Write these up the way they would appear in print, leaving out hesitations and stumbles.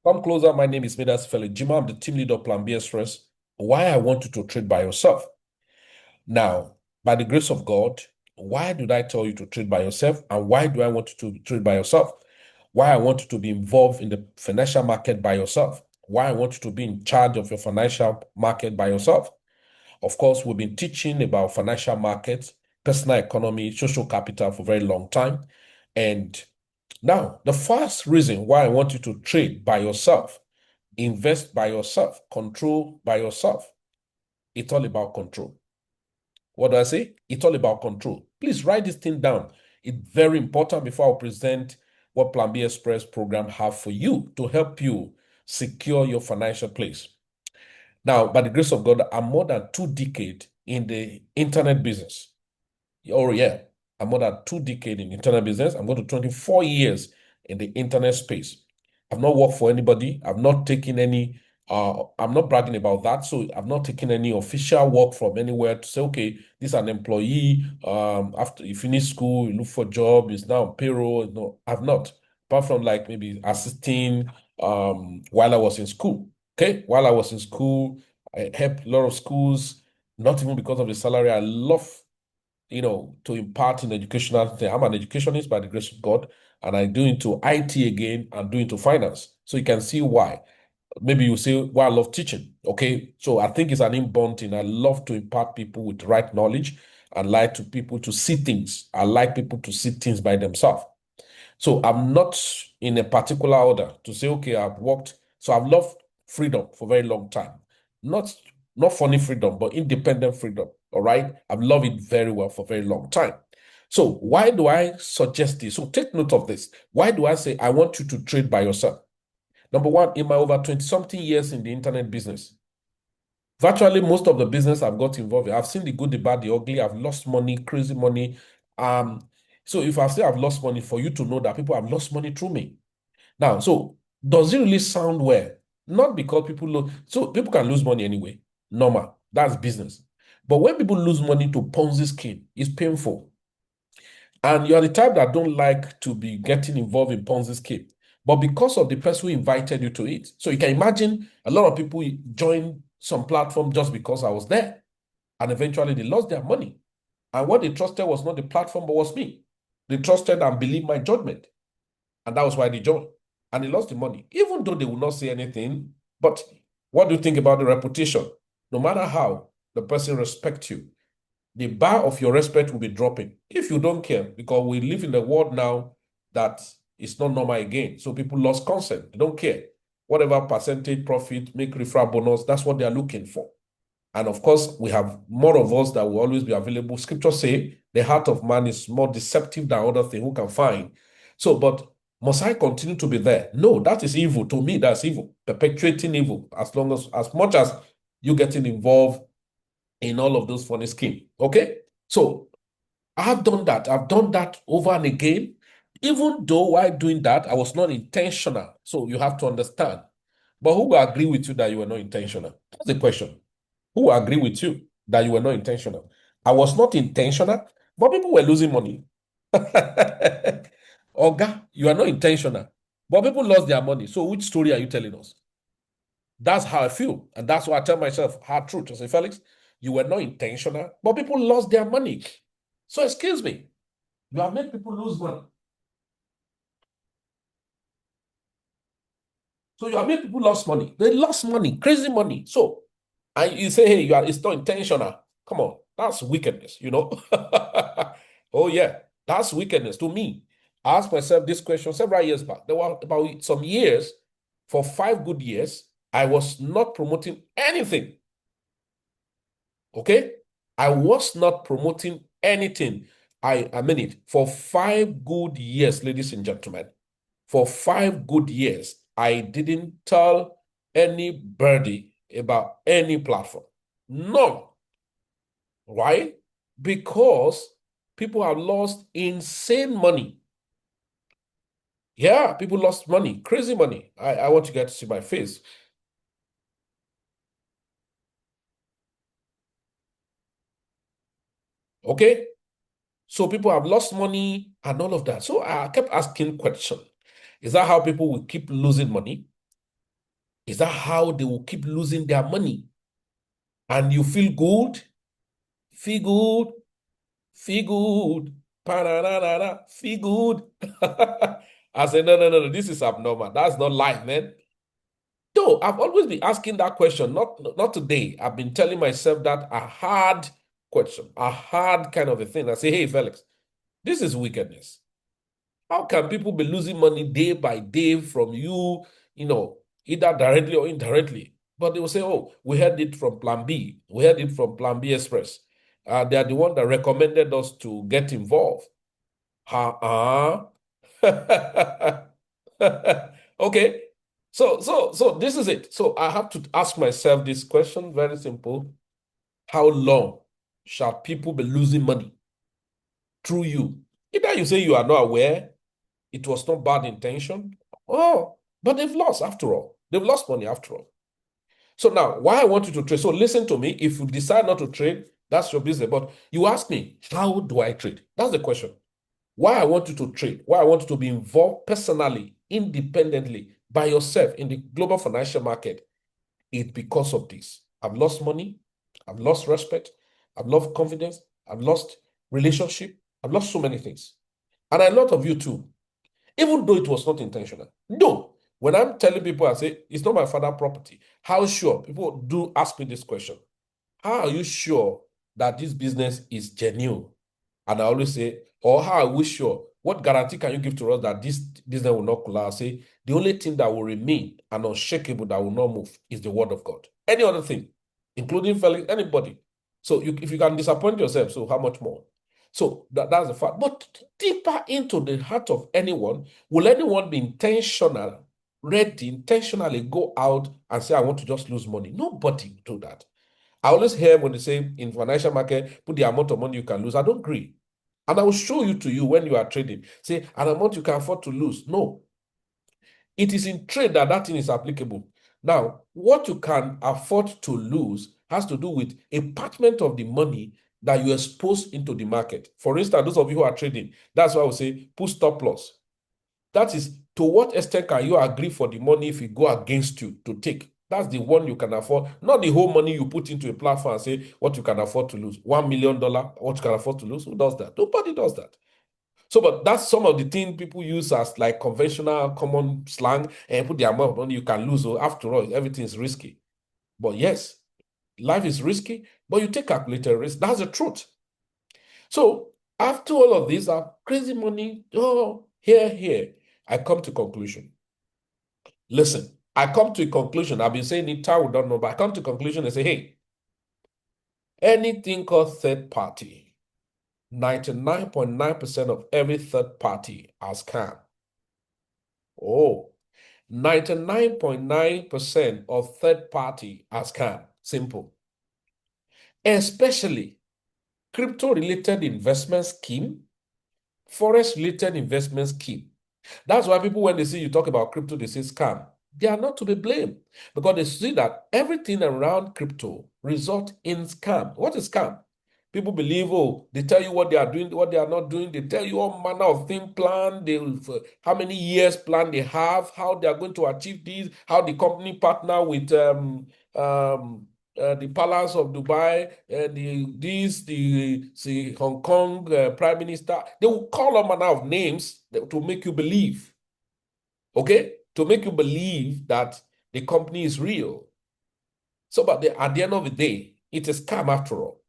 Come closer. My name is Midas Felix. I'm the team leader of Plan B Express. Why I want you to trade by yourself. Now, by the grace of God, why did I tell you to trade by yourself? And why do I want you to trade by yourself? Why I want you to be involved in the financial market by yourself? Why I want you to be in charge of your financial market by yourself? Of course, we've been teaching about financial markets, personal economy, social capital for a very long time. And now, the first reason why I want you to trade by yourself, invest by yourself, control by yourself, it's all about control. What do I say? It's all about control. Please write this thing down. It's very important before I present what Plan B Express program have for you to help you secure your financial place. Now, by the grace of God, I'm more than 2 decades in the internet business. Oh, yeah. I'm more than 2 decades in internet business. I'm going to 24 years in the internet space. I've not worked for anybody. I've not taken any, I'm not bragging about that. So I've not taken any official work from anywhere to say, okay, this is an employee. After you finish school, you look for a job, is now on payroll. No, I've not. Apart from like maybe assisting while I was in school. Okay. While I was in school, I helped a lot of schools, not even because of the salary. I love to impart in educational thing. I'm an educationist by the grace of God, and I do into IT again and do into finance. So you can see why. Maybe you say, well, I love teaching. Okay. So I think it's an inborn thing. I love to impart people with the right knowledge. I like to people to see things. I like people to see things by themselves. So I'm not in a particular order to say, okay, I've worked. So I've loved freedom for a very long time. Not not funny freedom, but independent freedom. All right. I've loved it very well for a very long time. So why do I suggest this? So take note of this. Why do I say I want you to trade by yourself? Number one, in my over 20 something years in the internet business, virtually most of the business I've got involved in, I've seen the good, the bad, the ugly. I've lost money, crazy money. So if I say I've lost money, for you to know that people have lost money through me. Now, so does it really sound well? Not because people lose, so people can lose money anyway. Normal. That's business. But when people lose money to Ponzi scheme, it's painful. And you are the type that don't like to be getting involved in Ponzi scheme. But because of the person who invited you to it. So you can imagine a lot of people join some platform just because I was there. And eventually they lost their money. And what they trusted was not the platform, but was me. They trusted and believed my judgment. And that was why they joined. And they lost the money, even though they will not say anything. But what do you think about the reputation? No matter how the person respects you, the bar of your respect will be dropping if you don't care, because we live in a world now that is not normal again. So people lost consent. They don't care. Whatever percentage profit, make referral bonus, that's what they are looking for. And of course, we have more of us that will always be available. Scripture say the heart of man is more deceptive than other thing who can find. So, but must I continue to be there? No, that is evil. To me, that's evil. Perpetuating evil, as much as you getting involved in all of those funny schemes. Okay? So I've done that. I've done that over and again. Even though while doing that, I was not intentional. So you have to understand. But who will agree with you that you were not intentional? That's the question. Who will agree with you that you were not intentional? I was not intentional, but people were losing money. Oga, you are not intentional, but people lost their money. So which story are you telling us? That's how I feel. And that's why I tell myself hard truth. I say, Felix, you were not intentional, but people lost their money. So excuse me, you have made people lose money. So you have made people lose money. They lost money, crazy money. So, and you say, hey, it's not intentional. Come on, that's wickedness, you know? Oh, yeah, that's wickedness to me. I asked myself this question several years back. There were about some years, for 5 good years, I was not promoting anything. Okay? I was not promoting anything. I mean it. For 5 good years, ladies and gentlemen, for 5 good years, I didn't tell anybody about any platform. None. Why? Because people have lost insane money. Yeah, people lost money, crazy money. I want you guys to see my face. Okay? So people have lost money and all of that. So I kept asking question. Is that how people will keep losing money? Is that how they will keep losing their money? And you feel good? Feel good? Feel good? Pa-na-na-na-na, feel good? I said, no, no, no, no, this is abnormal. That's not life, man. So I've always been asking that question, not today. I've been telling myself that a hard question, a hard kind of a thing. I say, hey, Felix, this is wickedness. How can people be losing money day by day from you, either directly or indirectly? But they will say, oh, we heard it from Plan B. We heard it from Plan B Express. They are the one that recommended us to get involved. Okay. So this is it. So I have to ask myself this question, very simple. How long shall people be losing money through you? Either you say you are not aware, it was not bad intention. Oh, but they've lost after all. They've lost money after all. So now, why I want you to trade. So listen to me. If you decide not to trade, that's your business. But you ask me, how do I trade? That's the question. Why I want you to trade, why I want you to be involved personally, independently, by yourself in the global financial market, it's because of this. I've lost money, I've lost respect, I've lost confidence, I've lost relationship, I've lost so many things. And a lot of you too, even though it was not intentional. No, when I'm telling people, I say, it's not my father's property. How sure? People do ask me this question. How are you sure that this business is genuine? And I always say, or how are we sure? What guarantee can you give to us that this business will not collapse? I say, the only thing that will remain and unshakable that will not move is the word of God. Any other thing, including Felix, anybody. So if you can disappoint yourself, so how much more? So that's the fact. But deeper into the heart of anyone, will anyone be ready, intentionally go out and say, I want to just lose money? Nobody will do that. I always hear when they say in financial market, put the amount of money you can lose. I don't agree. And I will show you to you when you are trading. Say, an amount you can afford to lose. No. It is in trade that that thing is applicable. Now, what you can afford to lose has to do with a part of the money that you expose into the market. For instance, those of you who are trading, that's why I would say put stop loss. That is, to what extent can you agree for the money if it go against you to take? That's the one you can afford, not the whole money you put into a platform and say what you can afford to lose. $1 million, what you can afford to lose. Who does that? Nobody does that. So, but that's some of the things people use as like conventional common slang and put the amount of money you can lose. So after all, everything is risky. But yes, life is risky, but you take calculated risk. That's the truth. So after all of these are crazy money, oh, here, I come to conclusion. Listen, I come to a conclusion. I've been saying it, we don't know, but I come to a conclusion and say, hey, anything called third party, 99.9% of every third party are scam. Oh, 99.9% of third party are scam. Simple. Especially crypto-related investment scheme, forex-related investment scheme. That's why people, when they see you talk about crypto, they say scam. They are not to be blamed because they see that everything around crypto result in scam. What is scam? People believe, oh, they tell you what they are doing, what they are not doing. They tell you all manner of thing plan. How many years plan they have, how they are going to achieve these, how the company partner with the Palace of Dubai, the Hong Kong Prime Minister. They will call all manner of names to make you believe. Okay, to make you believe that the company is real. So, but at the end of the day, it is scam after all.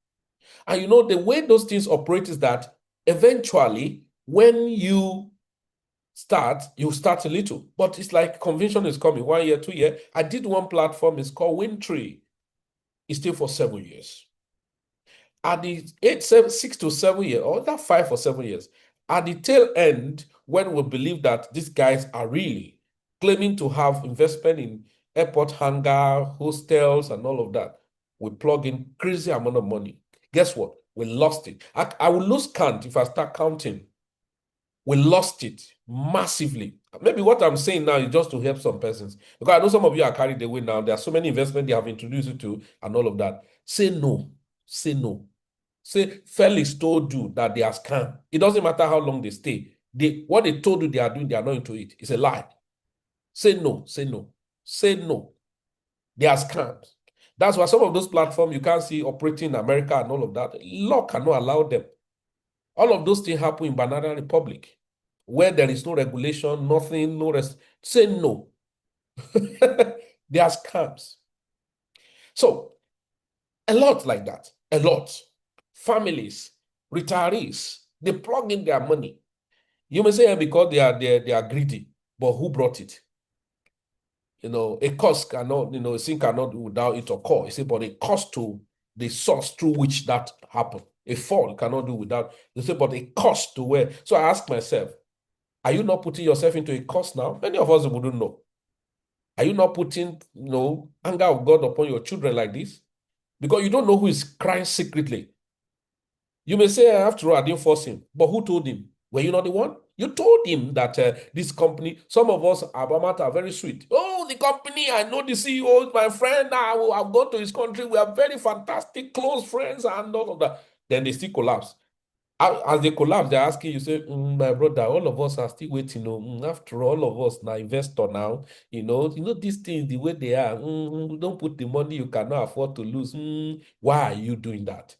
And you know, the way those things operate is that eventually, when you start a little. But it's like convention is coming 1 year, 2 year. I did one platform, it's called Wintree. It's still for 7 years. At the 6 to 7 years, or that 5 or 7 years, at the tail end, when we believe that these guys are really claiming to have investment in airport hangar, hostels, and all of that, we plug in crazy amount of money. Guess what? We lost it. I will lose count if I start counting. We lost it massively. Maybe what I'm saying now is just to help some persons. Because I know some of you are carried away now. There are so many investments they have introduced you to and all of that. Say no. Say no. Say Felix told you that they are scam. It doesn't matter how long they stay. What they told you they are doing, they are not into it. It's a lie. Say no. Say no. Say no. They are scams. That's why some of those platforms you can't see operating in America and all of that. Law cannot allow them. All of those things happen in Banana Republic, where there is no regulation, nothing, no rest. Say no. They are scams. So a lot like that, a lot. Families, retirees, they plug in their money. You may say because they are greedy, but who brought it? A cost cannot, a sin cannot do without it occur. You say, but a cost to the source through which that happened. A fall cannot do without. You say, but a cost to where. So I ask myself, are you not putting yourself into a cost now? Many of us wouldn't know. Are you not putting, anger of God upon your children like this? Because you don't know who is crying secretly. You may say, after all, I didn't force him. But who told him? Were you not the one? You told him that this company, some of us, Abamat, are very sweet. Oh, the company, I know the CEO, my friend, I've gone to his country. We are very fantastic, close friends, and all of that. Then they still collapse. As they collapse, they're asking you, say, my brother, all of us are still waiting. After all of us, now investor now, these things, the way they are, don't put the money you cannot afford to lose. Why are you doing that?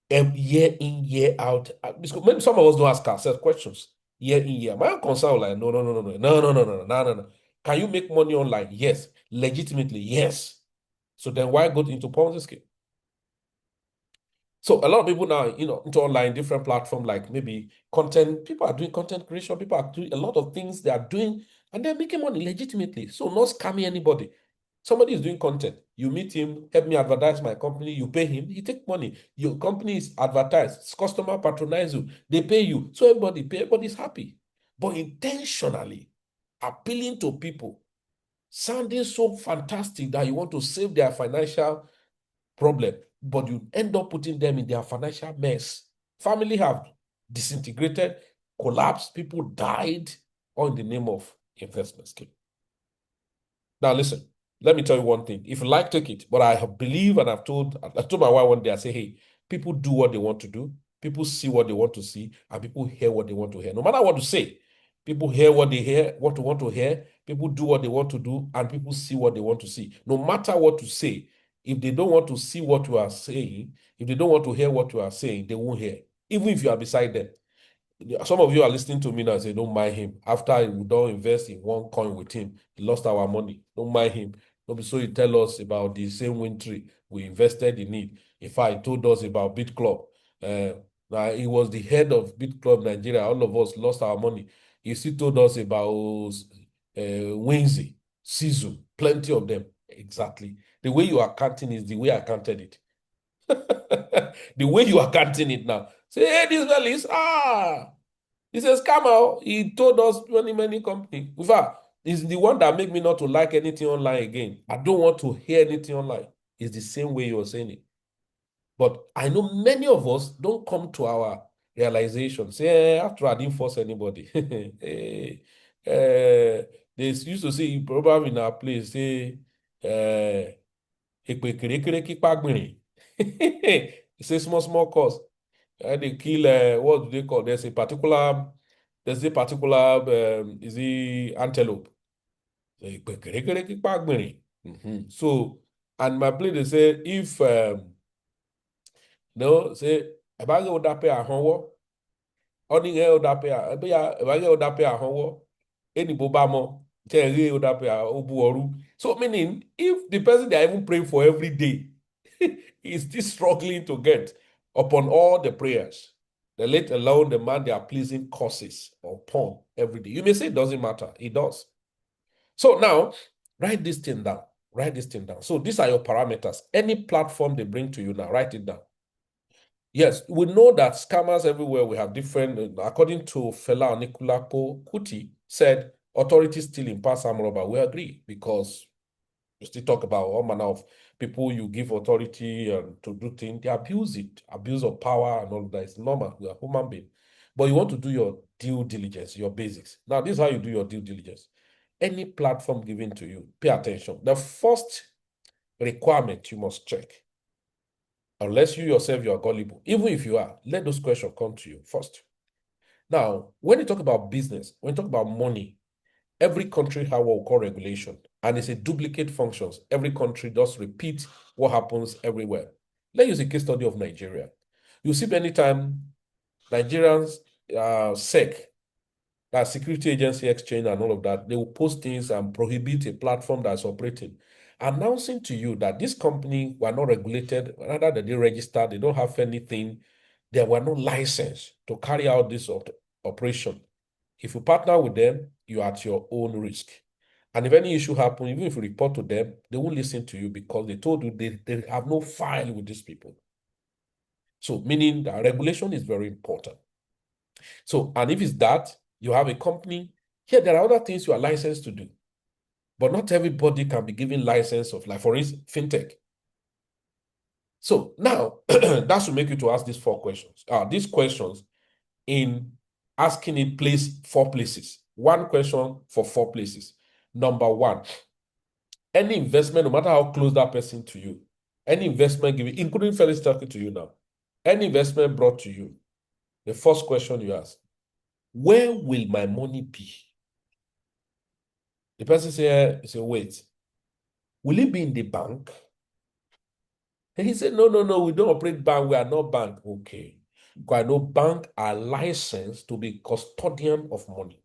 Year in, year out. Because maybe some of us don't ask ourselves questions year in, year. My own concern was like, no, no, no, no, no, no, no, no, no, no, no, no. Can you make money online? Yes. Legitimately, yes. So then why go into Ponzi scheme? So a lot of people now, into online, different platform, like maybe content, people are doing content creation, people are doing a lot of things they are doing, and they're making money legitimately. So not scamming anybody. Somebody is doing content. You meet him, help me advertise my company. You pay him, he take money. Your company is advertised. Customer patronize you. They pay you. So everybody's happy. But intentionally appealing to people, sounding so fantastic that you want to save their financial problem, but you end up putting them in their financial mess. Family have disintegrated, collapsed, people died, all in the name of investment scheme. Now, listen, let me tell you one thing. If you like, take it. But I believe, and I told my wife one day, I say, hey, people do what they want to do. People see what they want to see, and people hear what they want to hear. No matter what to say, people hear what they hear, what they want to hear. People do what they want to do, and people see what they want to see. No matter what to say, if they don't want to see what you are saying, if they don't want to hear what you are saying, they won't hear, even if you are beside them. Some of you are listening to me now and say, don't mind him. After we don't invest in one coin with him, he lost our money. Don't mind him. So you tell us about the same Wintry. We invested in it. In fact, he told us about Bit Club. Now he was the head of Bit Club Nigeria. All of us lost our money. He still told us about Winzy, Sizu, plenty of them. Exactly. The way you are counting is the way I counted it. The way you are counting it now. Say, hey, this girl is, he says, come out. He told us many companies. In fact, it's the one that make me not to like anything online again. I don't want to hear anything online. It's the same way you're saying it. But I know many of us don't come to our realization. Say, after I didn't force anybody. They used to say, probably in our place, say, it's a small cost. They kill, what do they call? There's a particular is the antelope. So, and my play they say if no say about go that pay a honwo, only that pay a about that pay a honwo, any bobamo, tell you that pay a obuoru. So meaning if the person they are even praying for every day is still struggling to get upon all the prayers, let alone the man they are pleasing causes upon every day. You may say it doesn't matter. It does. So now, write this thing down. Write this thing down. So these are your parameters. Any platform they bring to you now, write it down. Yes, we know that scammers everywhere, we have different, according to Fela Anikulapo Kuti, said authorities still in pass arm robber. We agree because you still talk about all manner of people you give authority to do things, they abuse it, abuse of power and all of that. It's normal. We are human beings. But you want to do your due diligence, your basics. Now, this is how you do your due diligence. Any platform given to you, pay attention. The first requirement you must check, unless you yourself you are gullible, even if you are, let those questions come to you first. Now, when you talk about business, when you talk about money, every country has what we call regulation. and it's a duplicate functions. Every country just repeat what happens everywhere. Let's use a case study of Nigeria. You see many times Nigerians, SEC, that Security Agency Exchange and all of that, they will post things and prohibit a platform that's operating, announcing to you that this company were not regulated, rather than they registered, they don't have anything, they were not licensed to carry out this operation. If you partner with them, you're at your own risk. And if any issue happens, even if you report to them, they won't listen to you because they told you they have no file with these people. So, meaning that regulation is very important. So, and if it's that, you have a company, here there are other things you are licensed to do, but not everybody can be given license of, like, for instance, fintech. So now that should make you to ask these four questions. These questions in asking it place 4 places. One question for 4 places. Number one, any investment, no matter how close that person to you, any investment given, including Felix talking to you now, any investment brought to you, the first question you ask, where will my money be? The person say, wait, will it be in the bank? And he said, no, we don't operate bank. We are not bank. Okay. Because I know bank are licensed to be custodian of money.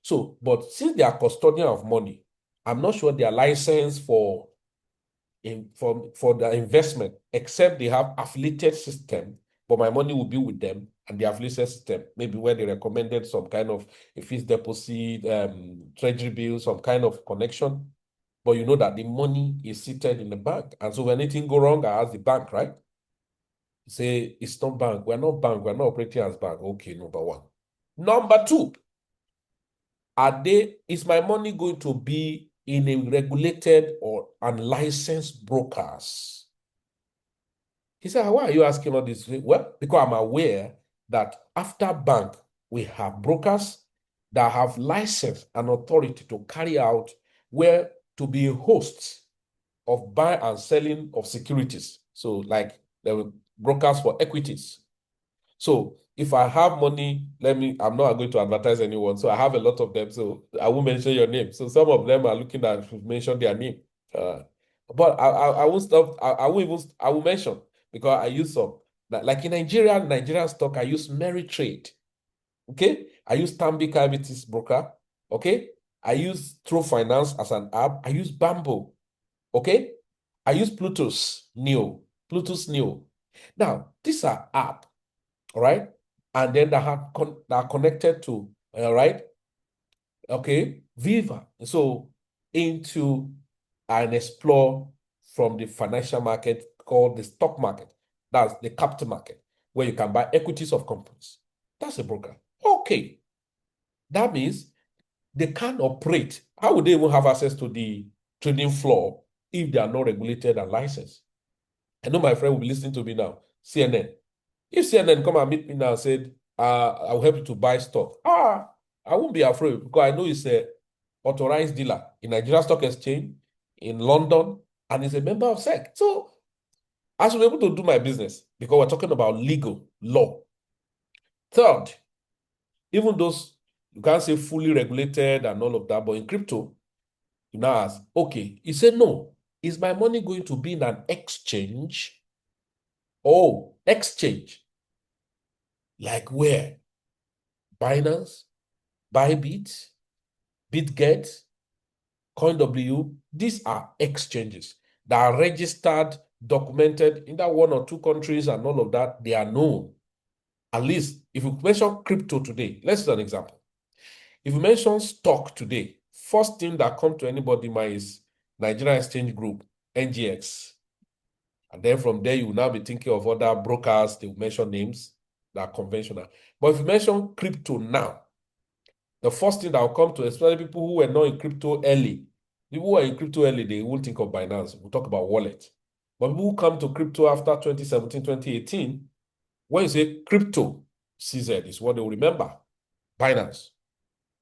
So, but since they are custodian of money, I'm not sure they are licensed for the investment, except they have affiliated system, but my money will be with them and the affiliated system, maybe where they recommended some kind of a fixed deposit, treasury bill, some kind of connection. But you know that the money is seated in the bank. And so when anything go wrong, I ask the bank, right? Say, it's not bank. We're not bank. We're not operating as bank. Okay, number one. Number two, is my money going to be in a regulated or unlicensed brokers? He said, why are you asking all this? Well, because I'm aware that after bank, we have brokers that have license and authority to carry out where to be hosts of buy and selling of securities. So like the brokers for equities. So if I have money, I'm not going to advertise anyone. So I have a lot of them. So I won't mention your name. So some of them are looking at mention their name. But I won't stop. I will mention because I use some. Like in Nigerian stock, I use Trade. Okay. I use Stanbic IBTC broker. Okay. I use True Finance as an app. I use Bamboo. Okay. I use Plutus Neo. Now, these are app, all right? And then that are connected to, all right? Okay, Viva. So into and explore from the financial market called the stock market. That's the capital market, where you can buy equities of companies. That's a broker. Okay. That means they can't operate. How would they even have access to the trading floor if they are not regulated and licensed? I know my friend will be listening to me now. CNN. If CNN come and meet me now and said, I will help you to buy stock, I won't be afraid because I know it's a authorized dealer in Nigeria Stock Exchange, in London, and is a member of SEC. So I should be able to do my business because we're talking about legal law. Third, even those, you can't say fully regulated and all of that, but in crypto, you now ask, okay, he said, no, is my money going to be in an exchange? Oh, exchange. Like where? Binance, Bybit, BitGet, CoinW. These are exchanges that are registered, documented in that 1 or 2 countries and all of that. They are known. At least if you mention crypto today, let's do an example. If you mention stock today, first thing that comes to anybody mind is Nigerian Exchange Group, NGX. And then from there, you will now be thinking of other brokers. They will mention names that are conventional. But if you mention crypto now, the first thing that will come to, especially people who were not in crypto early, people who are in crypto early, they won't think of Binance. We'll talk about wallet. But people who come to crypto after 2017, 2018, when you say crypto, CZ is what they will remember. Binance.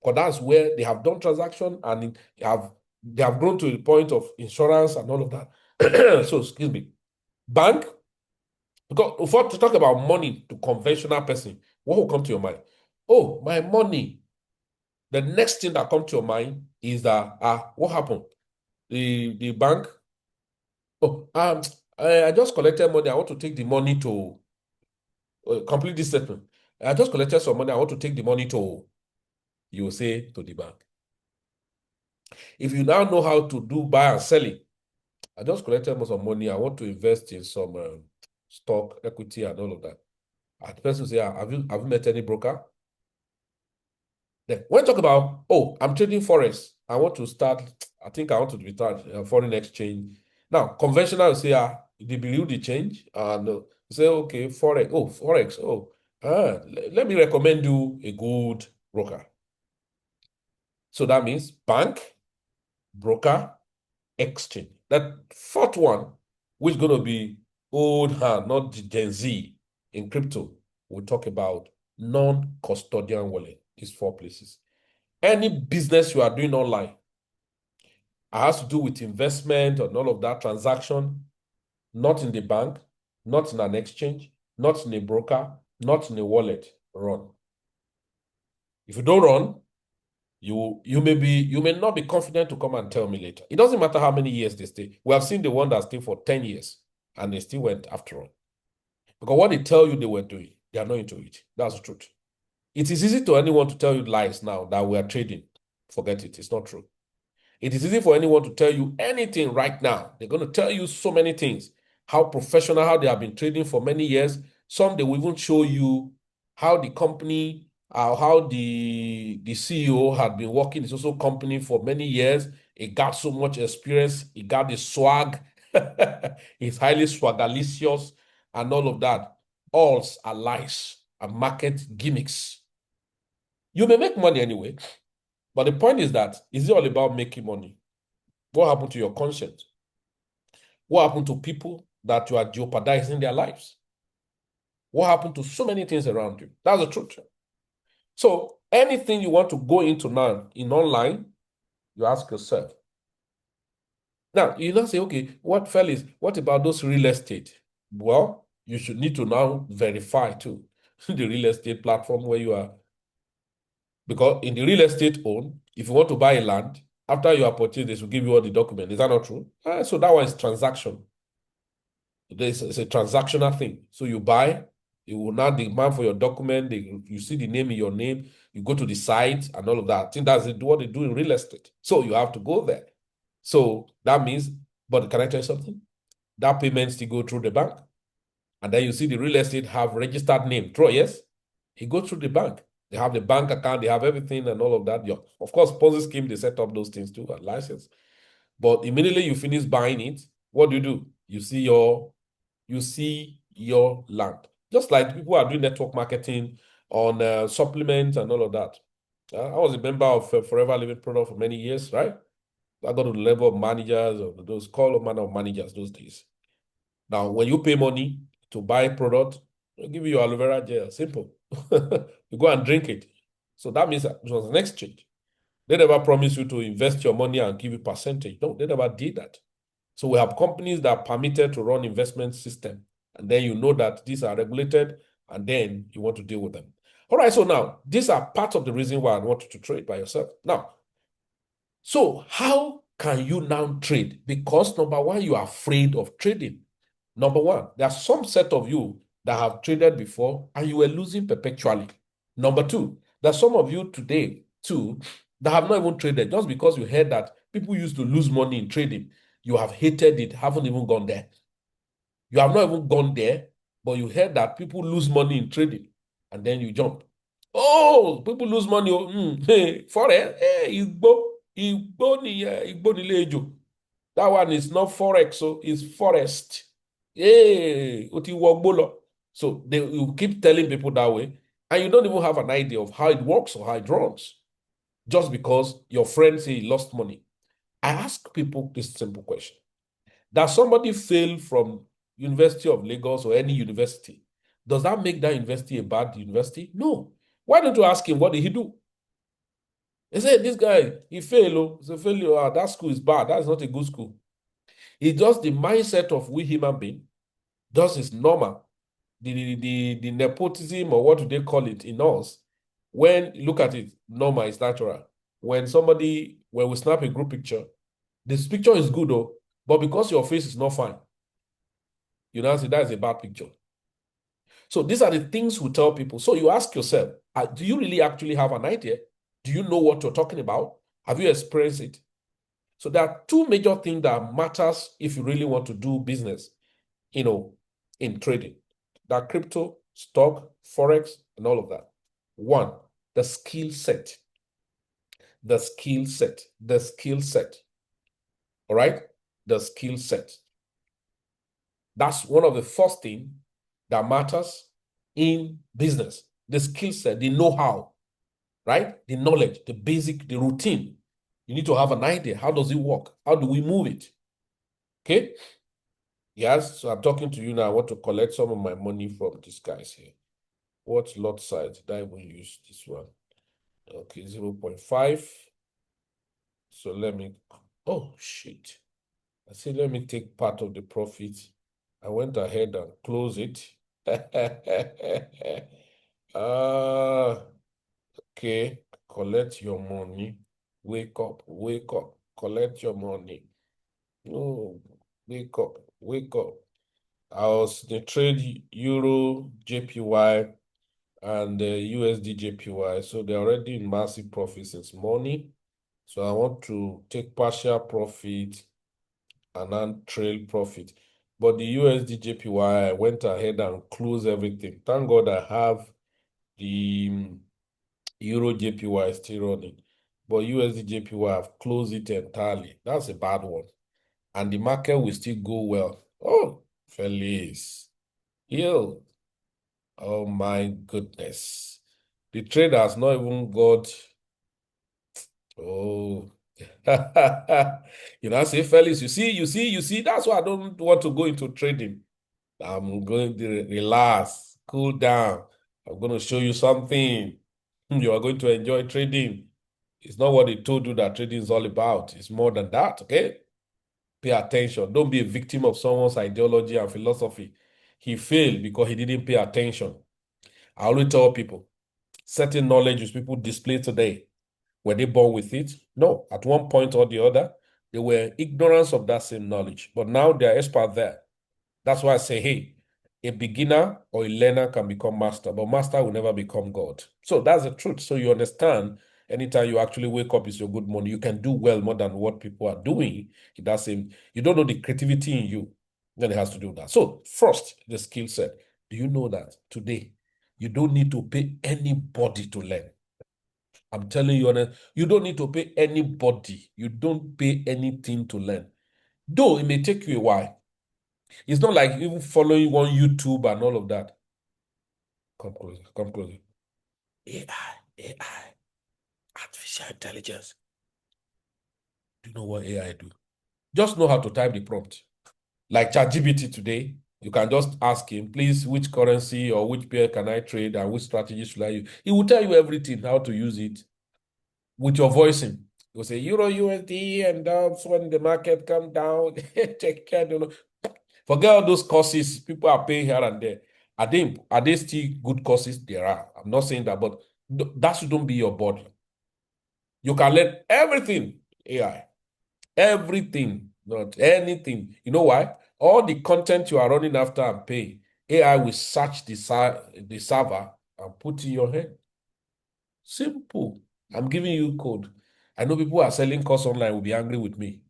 Because that's where they have done transaction and they have grown to the point of insurance and all of that. So, excuse me. Bank, because before to talk about money to conventional person, what will come to your mind? Oh, my money the next thing that comes to your mind is that, what happened? The bank, oh, I just collected money. I want to take the money to complete this statement. I just collected some money. I want to take the money to, you will say to the bank. If you now know how to do buy and selling, I just collected some money. I want to invest in some stock, equity, and all of that. And the person will say, have you met any broker? Then when you talk about, oh, I'm trading forex, I want to start, I think I want to be start foreign exchange. Now, conventional will say, they believe the change, and say, okay, forex, let me recommend you a good broker. So that means bank, broker, exchange. That fourth one, which is going to be old hand, not Gen Z in crypto, we'll talk about non-custodian wallet. These four places. Any business you are doing online has to do with investment and all of that transaction, not in the bank, not in an exchange, not in a broker, not in a wallet, run. If you don't run, you may not be confident to come and tell me later. It doesn't matter how many years they stay. We have seen the one that stayed for 10 years and they still went after all. Because what they tell you they were doing, they are not into it. That's the truth. It is easy to anyone to tell you lies now that we are trading. Forget it. It's not true. It is easy for anyone to tell you anything right now. They're going to tell you so many things. How professional, how they have been trading for many years. Some they will even show you how the company, how the CEO had been working in his also company for many years. He got so much experience. He got the swag. He's highly swagalicious and all of that. All are lies and market gimmicks. You may make money anyway. But the point is that, is it all about making money? What happened to your conscience? What happened to people that you are jeopardizing their lives? What happened to so many things around you? That's the truth. So anything you want to go into now in online, you ask yourself. Now, you now say, okay, what about those real estate? Well, you should need to now verify too the real estate platform where you are. Because in the real estate own, if you want to buy a land, after you have purchased, they will give you all the documents. Is that not true? So that one is transaction. It's a transactional thing. So you buy, you will now demand for your document. You see the name in your name. You go to the site and all of that. I think that's what they do in real estate. So you have to go there. So that means, but can I tell you something? That payment still go through the bank. And then you see the real estate have registered name. True, yes? It goes through the bank. They have the bank account, they have everything and all of that. Of course, Ponzi scheme, they set up those things too, and license. But immediately you finish buying it, what do? You see your land. Just like people are doing network marketing on supplements and all of that. I was a member of Forever Living Product for many years, right? I got to the level of managers, or those call manner of managers those days. Now, when you pay money to buy product, they'll give you aloe vera gel. Simple. You go and drink it. So that means that it was an exchange. They never promise you to invest your money and give you percentage. No, they never did that. So we have companies that are permitted to run investment system. And then you know that these are regulated, and then you want to deal with them. All right, so now, these are part of the reason why I want you to trade by yourself. Now, so how can you now trade? Because number one, you are afraid of trading. Number one, there are some set of you that have traded before and you were losing perpetually. Number two, there are some of you today too that have not even traded just because you heard that people used to lose money in trading. You have hated it, haven't even gone there. You have not even gone there, but you heard that people lose money in trading and then you jump. Oh, people lose money. Hey, forex, hey, Igbo nile ejo. That one is not forex, so it's forest. Hey, so you keep telling people that way, and you don't even have an idea of how it works or how it runs, just because your friend say he lost money. I ask people this simple question: does somebody fail from University of Lagos or any university? Does that make that university a bad university? No. Why don't you ask him what did he do? They say this guy he failed. It's a failure. That school is bad. That's not a good school. It's just the mindset of we human being. Just is normal. The nepotism, or what do they call it in us, When you look at it, normal, it's natural. When we snap a group picture, this picture is good though, but because your face is not fine, you know, that's a bad picture. So these are the things we tell people. So you ask yourself, do you really actually have an idea? Do you know what you're talking about? Have you experienced it? So there are two major things that matters if you really want to do business, in trading. That crypto, stock, forex, and all of that. One, the skill set. The skill set. The skill set. All right? The skill set. That's one of the first things that matters in business. The skill set, the know-how, right? The knowledge, the basic, the routine. You need to have an idea. How does it work? How do we move it? Okay? Yes, so I'm talking to you now. I want to collect some of my money from these guys here. What lot size did I even use this one? Okay, 0.5. So oh shit. I said, let me take part of the profit. I went ahead and close it. Okay, collect your money. Wake up, collect your money. Oh, wake up. I was the trade Euro JPY and USD JPY. So they're already in massive profit since morning. So I want to take partial profit and then trail profit. But the USD JPY, I went ahead and closed everything. Thank God I have the Euro JPY still running. But USD JPY, I've closed it entirely. That's a bad one. And the market will still go well. Oh, Feliz. Yo. Oh my goodness. The trade has not even got. Oh. I say, Felix, you see, that's why I don't want to go into trading. I'm going to relax, cool down. I'm going to show you something. You are going to enjoy trading. It's not what they told you that trading is all about. It's more than that, okay? Pay attention. Don't be a victim of someone's ideology and philosophy. He failed because he didn't pay attention. I always tell people, certain knowledge which people display today, were they born with it? No. At one point or the other, they were ignorance of that same knowledge. But now they are expert there. That's why I say, hey, a beginner or a learner can become master, but master will never become God. So that's the truth. So you understand, anytime you actually wake up, it's your good morning. You can do well more than what people are doing. That's same. You don't know the creativity in you. Then it has to do that. So first, the skill set. Do you know that today you don't need to pay anybody to learn? I'm telling you, honest, you don't need to pay anybody. You don't pay anything to learn. Though it may take you a while. It's not like even following one YouTube and all of that. Come closer, come closer. AI, artificial intelligence. Do you know what AI do? Just know how to type the prompt. Like ChatGPT today, you can just ask him, please, which currency or which pair can I trade and which strategy should I use? He will tell you everything, how to use it with your voicing. You'll say Euro USD, and that's when the market come down. Take care, don't know. Forget all those courses people are paying here and there. Are they still good courses? There are. I'm not saying that, but that shouldn't be your body. You can learn everything AI, everything, not anything. You know why? All the content you are running after and paying, AI will search the server and put in your head. Simple. I'm giving you code. I know people who are selling course online will be angry with me.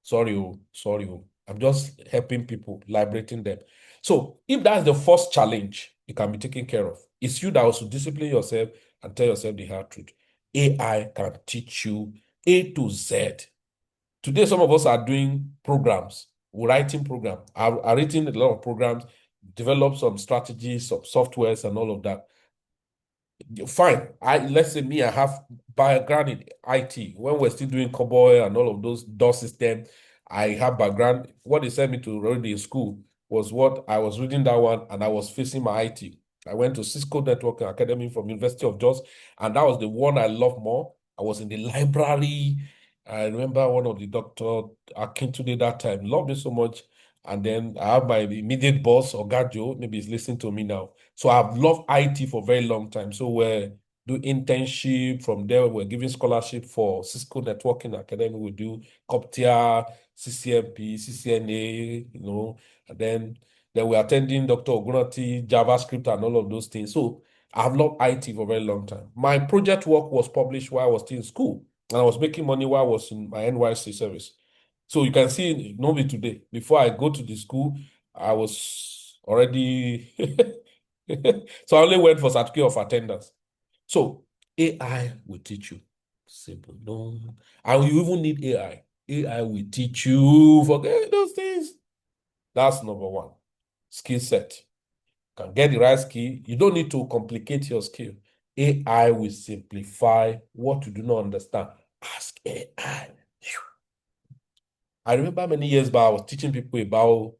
Sorry, sorry. I'm just helping people, liberating them. So if that's the first challenge, it can be taken care of. It's you that also discipline yourself and tell yourself the hard truth. AI can teach you A to Z. Today, some of us are doing programs, writing programs. I've written a lot of programs, developed some strategies, some softwares, and all of that. Fine. Let's say me, I have background in IT. When we're still doing COBOL and all of those DOS systems, I have background. What they sent me to read in school was what I was reading that one, and I was facing my IT. I went to Cisco Networking Academy from University of Jos, and that was the one I loved more. I was in the library. I remember one of the doctor Akintunde that time loved me so much. And then I have my immediate boss, Ogajo, maybe he's listening to me now. So I've loved IT for a very long time. So we're do internship. From there, we're giving scholarship for Cisco Networking Academy. We do CompTIA, CCMP, CCNA, and then we're attending Dr. Ogunati, JavaScript, and all of those things. So I've loved IT for a very long time. My project work was published while I was still in school, and I was making money while I was in my NYC service. So you can see, know me today. Before I go to the school, I was already so I only went for certificate of attendance. So AI will teach you. Simple. No. And you even need AI. AI will teach you. Forget those things. That's number one. Skill set. Can get the right skill. You don't need to complicate your skill. AI will simplify what you do not understand. Ask AI. I remember many years back, I was teaching people about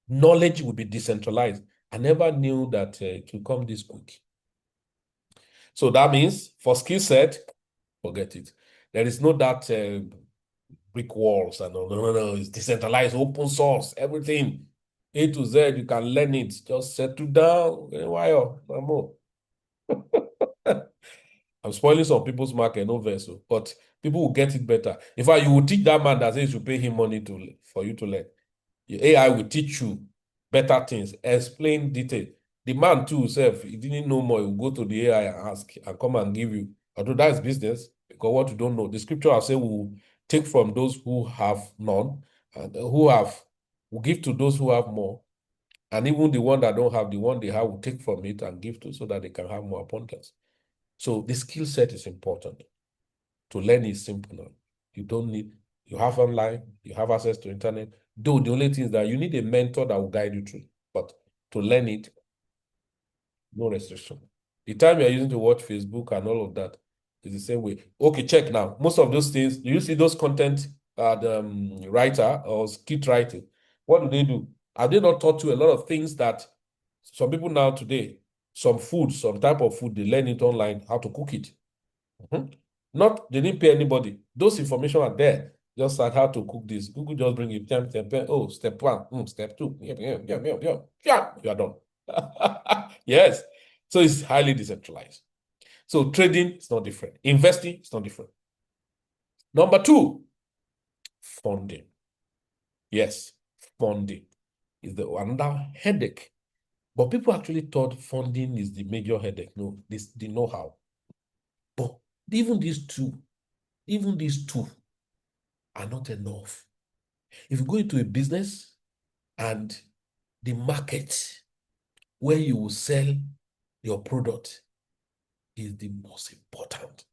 knowledge will be decentralized. I never knew that it will come this quick. So that means for skill set, forget it. There is no that brick walls and no. It's decentralized, open source, everything. A to Z, you can learn it. Just settle down. Why? I'm spoiling some people's market, no vessel, but people will get it better. In fact, you will teach that man that says you pay him money for you to learn. Your AI will teach you better things, explain detail. The man too himself, he didn't know more, he will go to the AI and ask and come and give you. Although that's business, because what you don't know, the scripture I say will take from those who have none, and will give to those who have more. And even the one that don't have, the one they have will take from it and give to so that they can have more abundance. So the skill set is important. To learn is simple now. You have online, you have access to internet. Though the only thing is that you need a mentor that will guide you through. But to learn it, no restriction. The time you're using to watch Facebook and all of that is the same way. Okay, check now. Most of those things, do you see those content writer or skit writing? What do they do? Have they not taught you a lot of things that some people now today, some type of food, they learn it online, how to cook it. Not, they didn't pay anybody. Those information are there. Just like how to cook this. Google just bring you oh, step one, step two. Yeah, you are done. Yes. So it's highly decentralized. So trading is not different. Investing is not different. Number two, funding. Yes, funding is another headache. But people actually thought funding is the major headache. No, this the know-how. But even these two are not enough. If you go into a business and the market where you will sell your product is the most important.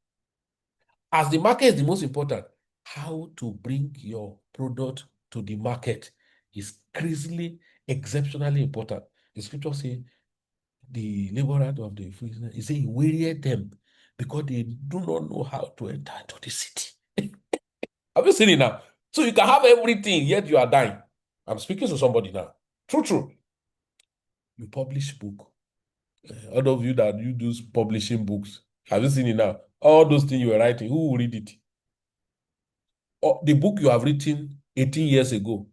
As the market is the most important, how to bring your product to the market is crazily, exceptionally important. The scripture says, the laborer of the free, he said he wearied them because they do not know how to enter into the city. Have you seen it now? So you can have everything, yet you are dying. I'm speaking to somebody now. True. You publish book. All of you that you do publishing books, have you seen it now? All those things you were writing, who will read it? The book you have written 18 years ago,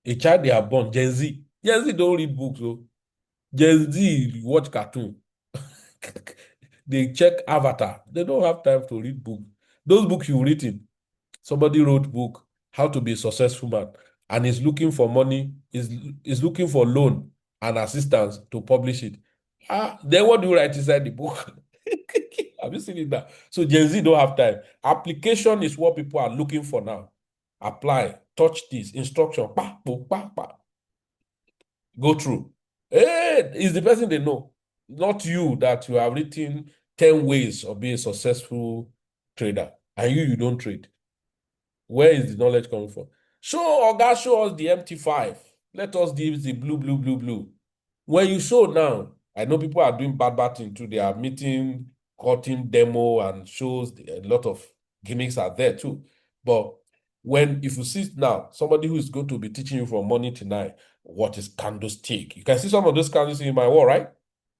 a child they have born, Gen Z. Gen Z don't read books. So Gen Z watch cartoon. They check Avatar. They don't have time to read books. Those books you've written, somebody wrote book, How to Be a Successful Man, and is looking for money, is looking for loan and assistance to publish it. Then what do you write inside the book? Have you seen it now? So Gen Z don't have time. Application is what people are looking for now. Apply, touch this, instruction, go through. Hey, it's the person they know, not you that you have written 10 ways of being a successful trader, and you don't trade. Where is the knowledge coming from? Show us the MT5. Let us give the blue. When you show now, I know people are doing bad thing too. They are meeting, cutting demo and shows. A lot of gimmicks are there too. But if you see now, somebody who is going to be teaching you from morning to night, what is candlestick? You can see some of those candlesticks in my wall, right?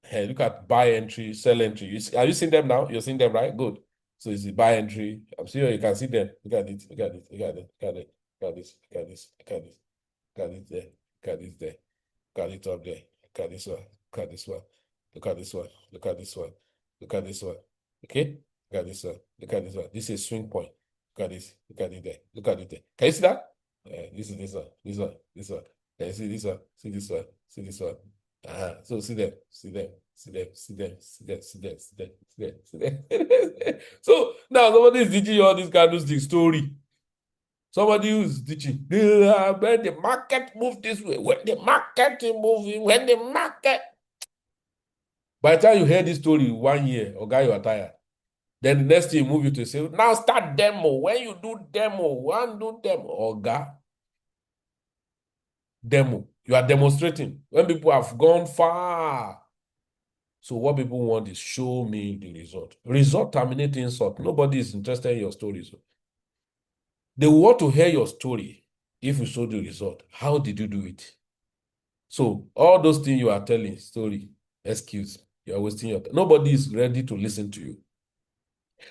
Hey, look at buy entry, sell entry. Are you seeing them now? You're seeing them, right? Good. So it's the buy entry. I'm sure you can see them. Look at it. Look at it. Look at it. Look at it. Look at this. Look at this. Look at this. Look at it there. Look at it there. Look at it up there. Look at this one. Look at this one. Look at this one. Look at this one. Look at this one. Okay? Look at this one. Look at this one. This is swing point. Look at this. Look at it there. Look at it there. Can you see that? This is this one. This one. This one. Can you see this one? See this one. See this one. So see them. See them. See them. See them. See them. See them. See them. See them. See them. So now somebody is teaching you all this candlestick story. Somebody who's teaching. When the market move this way, when the market is moving, when the market. By the time you hear this story 1 year, okay, you are tired. Then the next thing you move you to say, now start demo. When you do demo, one do demo. Oga, demo. You are demonstrating. When people have gone far. So what people want is show me the result. Result terminate insult. Nobody is interested in your stories. They want to hear your story if you show the result. How did you do it? So all those things you are telling, story, excuse, you are wasting your time. Nobody is ready to listen to you.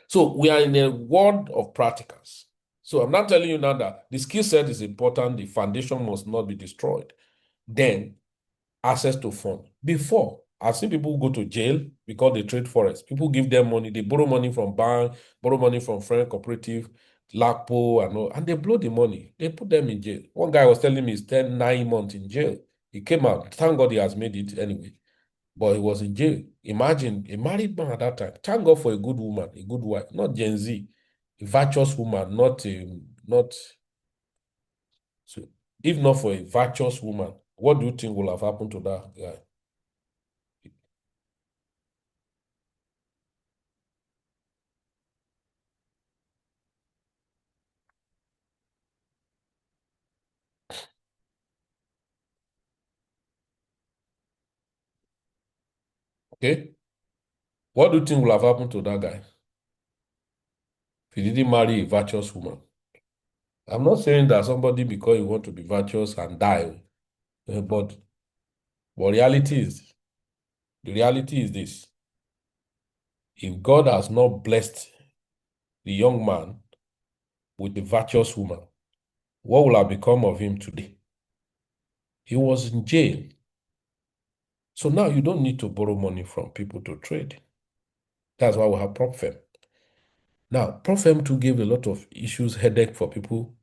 So we are in a world of practicals. So I'm not telling you now that the skill set is important, the foundation must not be destroyed. Then access to fund. Before, I've seen people go to jail because they trade forex. People give them money, they borrow money from bank, borrow money from friend cooperative, LACPO, and all, and they blow the money. They put them in jail. One guy was telling me he's 9 months in jail. He came out. Thank God he has made it anyway. But he was in jail. Imagine a married man at that time. Thank God for a good woman, a good wife, not Gen Z, a virtuous woman, not. So if not for a virtuous woman, what do you think will have happened to that guy? Okay? What do you think will have happened to that guy if he didn't marry a virtuous woman? I'm not saying that somebody because you want to be virtuous and die, but the reality is this. If God has not blessed the young man with a virtuous woman, what will have become of him today? He was in jail. So now you don't need to borrow money from people to trade. That's why we have prop firm. Now, prop firm too gave a lot of issues, headache for people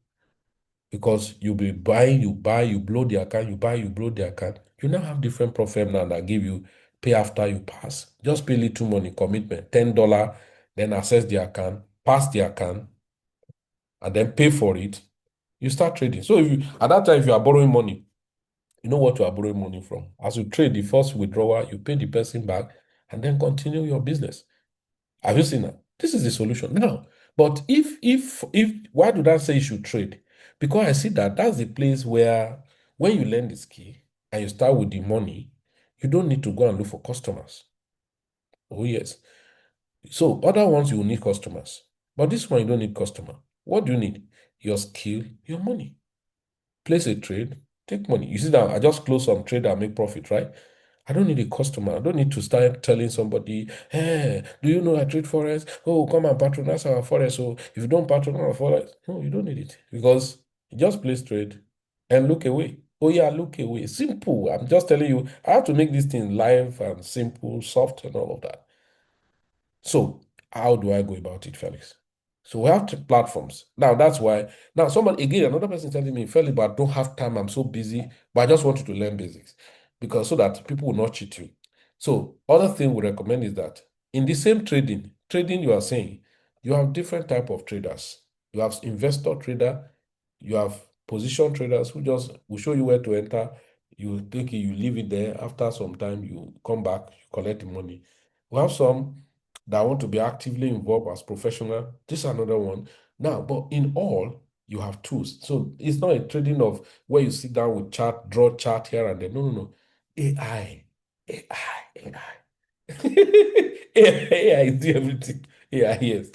because you'll be buying, you buy, you blow the account, you buy, you blow the account. You now have different prop firm now that give you pay after you pass. Just pay little money, commitment, $10, then access the account, pass the account, and then pay for it. You start trading. So if you at that time, if you are borrowing money, you know what you are borrowing money from. As you trade the first withdrawal, you pay the person back and then continue your business. Have you seen that? This is the solution. Now, but if why do I say you should trade? Because I see that that's the place where when you learn the skill and you start with the money, you don't need to go and look for customers. Oh, yes. So other ones you will need customers. But this one you don't need customer. What do you need? Your skill, your money. Place a trade, take money. You see that I just close some trade and make profit, right? I don't need a customer. I don't need to start telling somebody, hey, do you know I trade forex? Oh, come and patronize our forex. So if you don't patronize our forex, no, you don't need it because you just place trade and look away. Oh yeah, look away. Simple. I'm just telling you, I have to make this thing live and simple, soft, and all of that. So how do I go about it, Felix? So we have two platforms. Now that's why. Now someone again, another person telling me, Felix, but I don't have time. I'm so busy, but I just want you to learn basics because so that people will not cheat you. So other thing we recommend is that in the same trading you are saying, you have different type of traders. You have investor trader, you have position traders who just will show you where to enter. You take it, you leave it there. After some time, you come back, you collect the money. We have some that want to be actively involved as professional. This is another one. Now, but in all, you have tools. So it's not a trading of where you sit down with chart, draw chart here and there. No, no, no. AI, AI. AI is do everything. AI, yes.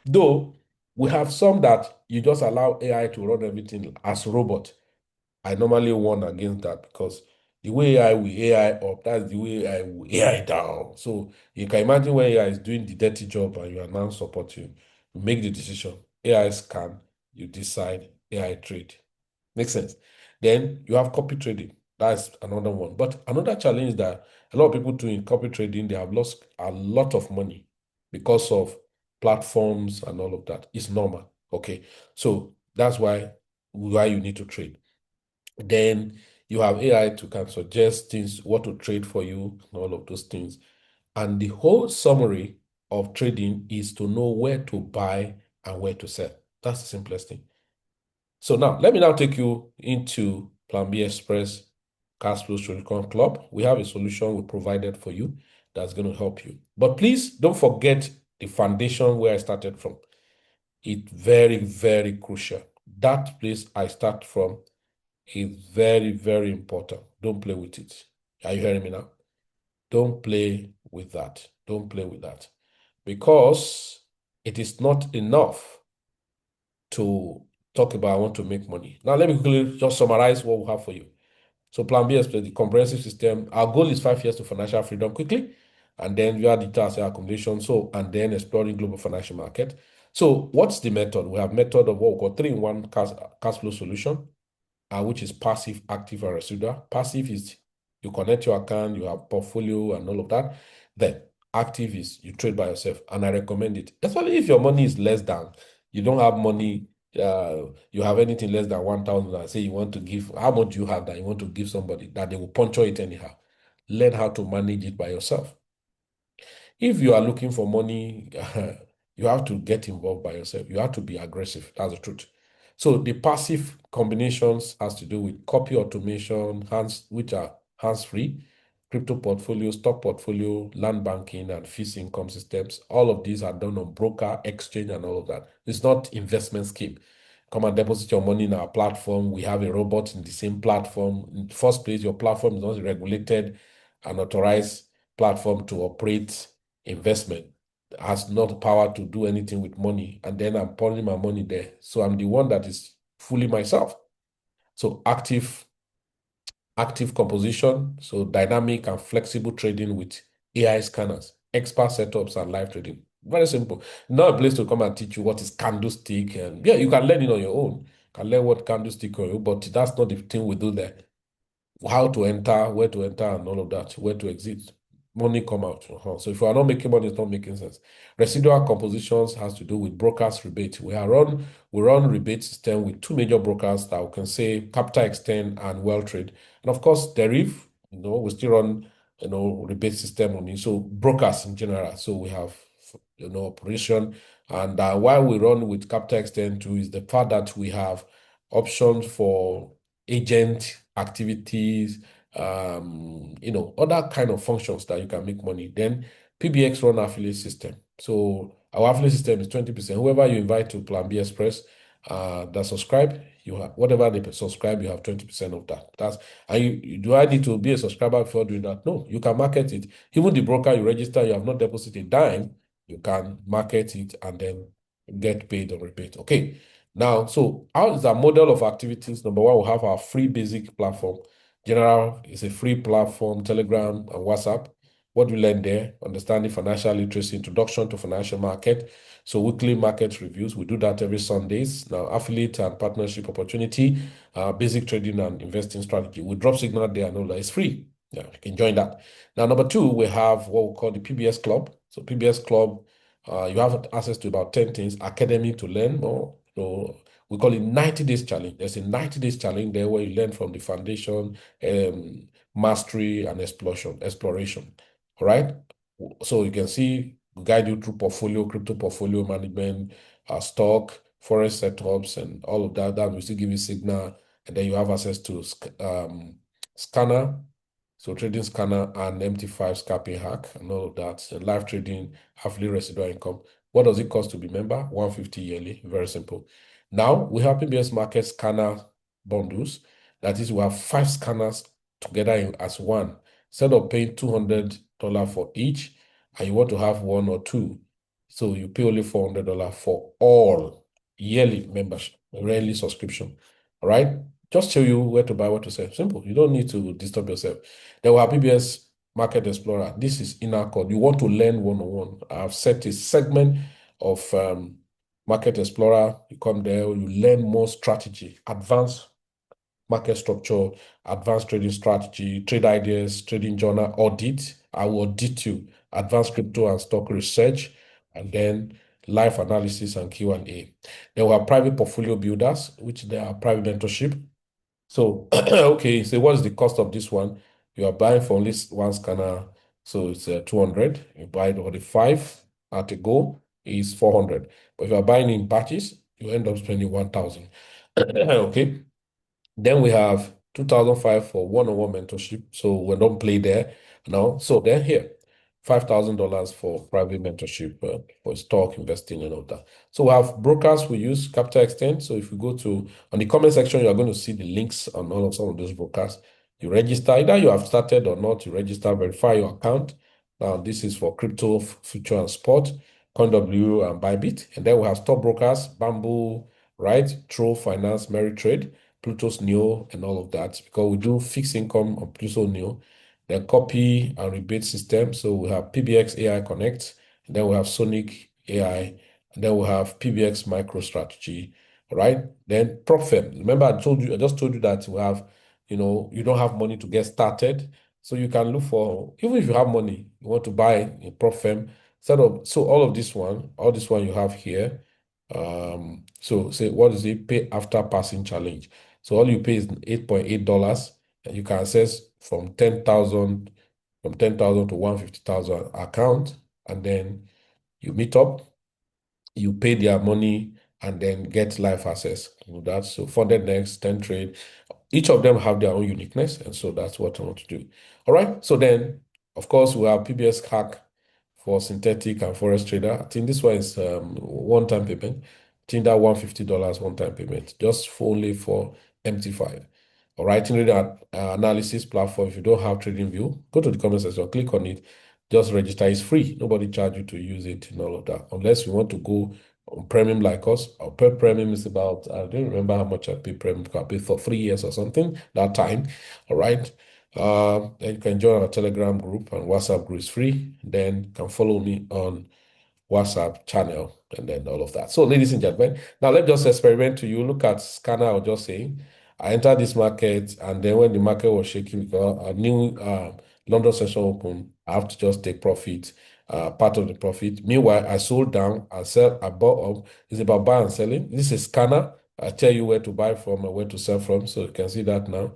Though we have some that you just allow AI to run everything as robot. I normally warn against that because the way AI will AI up, that's the way AI will AI down. So you can imagine when AI is doing the dirty job and you are now supporting, you make the decision. AI scan, you decide, AI trade. Makes sense. Then you have copy trading. That's another one. But another challenge that a lot of people do in copy trading, they have lost a lot of money. because of platforms and all of that. It's normal. Okay. So that's why you need to trade. Then you have AI to can suggest things, what to trade for you, and all of those things. And the whole summary of trading is to know where to buy and where to sell. That's the simplest thing. So now, let me now take you into Plan B Express Cash Flow Solution Club. We have a solution we provided for you that's going to help you. But please don't forget the foundation where I started from. It's very, very crucial. That place I start from is very, very important. Don't play with it. Are you hearing me now? Don't play with that. Don't play with that. Because it is not enough to talk about I want to make money. Now, let me quickly just summarize what we have for you. So Plan B is the comprehensive system. Our goal is 5 years to financial freedom quickly, and then via digital asset accumulation, and then exploring global financial market. So what's the method? We have method of what we call 3-in-1 cash flow solution, which is passive, active, and residual. Passive is you connect your account, you have portfolio and all of that. Then active is you trade by yourself, and I recommend it, especially if your money is less than, you don't have money, you have anything less than 1,000, and say you want to give, how much do you have that you want to give somebody that they will puncture it anyhow? Learn how to manage it by yourself. If you are looking for money, you have to get involved by yourself. You have to be aggressive. That's the truth. So the passive combinations has to do with copy automation, which are hands-free, crypto portfolio, stock portfolio, land banking, and fixed income systems. All of these are done on broker, exchange, and all of that. It's not investment scheme. Come and deposit your money in our platform. We have a robot in the same platform. In the first place, your platform is not regulated and authorized platform to operate investment, has not the power to do anything with money, and then I'm pouring my money there. So I'm the one that is fully myself. So active composition, so dynamic and flexible trading with AI scanners, expert setups, and live trading. Very simple. Not a place to come and teach you what is candlestick, and yeah, you can learn it on your own. You can learn what candlestick on you, but that's not the thing we do there. How to enter, where to enter, and all of that, where to exit. Money come out. So if you are not making money, it's not making sense. Residual compositions has to do with brokers rebate. We run rebate system with two major brokers that we can say Capital Extend and WellTrade. And of course, Deriv, we still run rebate system on it. So brokers in general. So we have operation. And why we run with Capital Extend too is the fact that we have options for agent activities, other kind of functions that you can make money. Then PBX run affiliate system. So our affiliate system is 20%. Whoever you invite to Plan B Express that subscribe, you have whatever they subscribe, you have 20% of that. Do I need to be a subscriber before doing that? No, you can market it. Even the broker you register, you have not deposited a dime, you can market it and then get paid on rebate. Okay. Now, so how is our model of activities? Number one, we have our free basic platform. General is a free platform, Telegram and WhatsApp. What do you learn there? Understanding financial literacy, introduction to financial market. So weekly market reviews. We do that every Sundays. Now, affiliate and partnership opportunity, basic trading and investing strategy. We drop signal there and all that. It's free. Yeah, you can join that. Now, number two, we have what we call the PBS Club. So PBS Club, you have access to about 10 things, academy to learn more. We call it 90 days challenge. There's a 90 days challenge there where you learn from the foundation, mastery, and exploration. All right. So you can see, we guide you through portfolio, crypto portfolio management, stock, forex setups, and all of that. That will still give you signal, and then you have access to scanner. So trading scanner and MT5 scalping hack and all of that. And live trading, affiliate residual income. What does it cost to be member? 150 yearly. Very simple. Now we have PBS Market scanner bundles. That is, we have 5 scanners together as one. Instead of paying $200 for each, and you want to have 1 or 2, so you pay only $400 for all yearly membership, yearly subscription. All right. Just show you where to buy, what to sell. Simple. You don't need to disturb yourself. Then we have PBS Market Explorer. This is inner code. You want to learn one-on-one. I've set a segment of Market Explorer. You come there, you learn more strategy, advanced market structure, advanced trading strategy, trade ideas, trading journal, audit. I will audit you, advanced crypto and stock research, and then live analysis and Q&A. Then we have private portfolio builders, which they are private mentorship. So, okay, so what is the cost of this one? You are buying for only one scanner, so it's 200. You buy it for the five at a go is 400. But if you are buying in batches, you end up spending 1,000. Okay. Then we have 2005 for one-on-one mentorship. So we don't play there now. So then here, $5,000 for private mentorship for stock investing and all that. So we have brokers we use Capital Extend. So if you go to on the comment section, you are going to see the links on all of some of those brokers. You register, either you have started or not, you register, verify your account. Now this is for crypto, future and spot, CoinW and Bybit. And then we have stock brokers, Bamboo, right? True Finance, Trade, Pluto's Neo, and all of that, because we do fixed income on Pluto Neo, then copy and rebate system. So we have PBX AI Connect, and then we have Sonic AI, and then we have PBX MicroStrategy. All right. Then prop firm. Remember, I just told you that we have, you don't have money to get started. So you can look for, even if you have money, you want to buy a prop firm. So all this one you have here. So say what is it? Pay after passing challenge. So all you pay is $8.8, and you can access from 10,000 to 150,000 account, and then you meet up, you pay their money, and then get live access. That's so funded next, 10 trade. Each of them have their own uniqueness, and so that's what I want to do. All right. So then, of course, we have PBS hack for synthetic and forex trader. I think this one is one-time payment. I think that $150 one-time payment, just only for MT5. All right, in the analysis platform, if you don't have TradingView, go to the comment section, click on it, just register. It's free. Nobody charge you to use it and all of that, unless you want to go on premium like us. Our premium is about, I don't remember how much I pay premium. I paid for 3 years or something that time. All right. Then you can join our Telegram group, and WhatsApp group is free. Then you can follow me on WhatsApp channel and then all of that. So, ladies and gentlemen, now let's just experiment to you. Look at scanner. I was just saying, I entered this market, and then when the market was shaking, because a new London session open, I have to just take profit, part of the profit. Meanwhile, I sold down, I sell, I bought up. It's about buy and selling. This is scanner. I tell you where to buy from and where to sell from, so you can see that now.